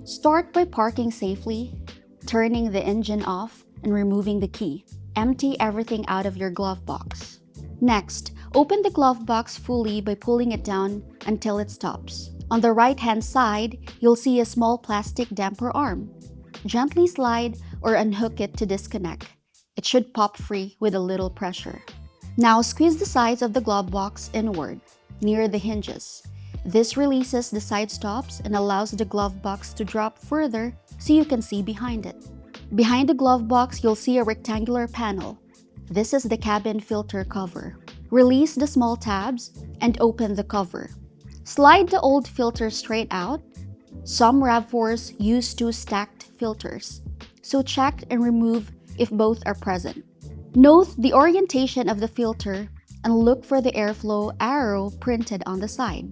Start by parking safely, turning the engine off, and removing the key. Empty everything out of your glove box. Next, open the glove box fully by pulling it down until it stops. On the right-hand side, you'll see a small plastic damper arm. Gently slide or unhook it to disconnect. It should pop free with a little pressure. Now squeeze the sides of the glove box inward, near the hinges. This releases the side stops and allows the glove box to drop further so you can see behind it. Behind the glove box, you'll see a rectangular panel. This is the cabin filter cover. Release the small tabs and open the cover. Slide the old filter straight out. Some RAV4s use two stacked filters, so check and remove if both are present. Note the orientation of the filter and look for the airflow arrow printed on the side.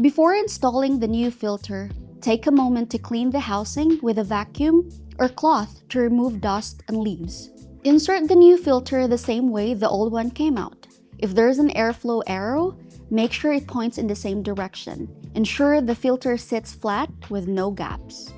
Before installing the new filter, take a moment to clean the housing with a vacuum or cloth to remove dust and leaves. Insert the new filter the same way the old one came out. If there's an airflow arrow, make sure it points in the same direction. Ensure the filter sits flat with no gaps.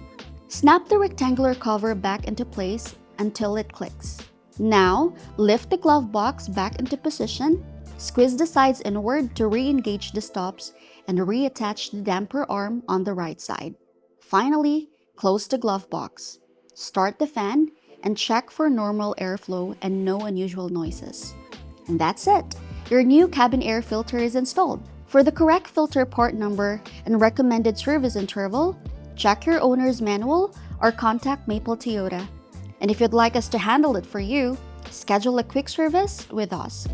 Snap the rectangular cover back into place until it clicks. Now, lift the glove box back into position, squeeze the sides inward to re-engage the stops, and reattach the damper arm on the right side. Finally, close the glove box. Start the fan and check for normal airflow and no unusual noises. And that's it! Your new cabin air filter is installed. For the correct filter part number and recommended service interval, check your owner's manual or contact Maple Toyota. And if you'd like us to handle it for you, schedule a quick service with us.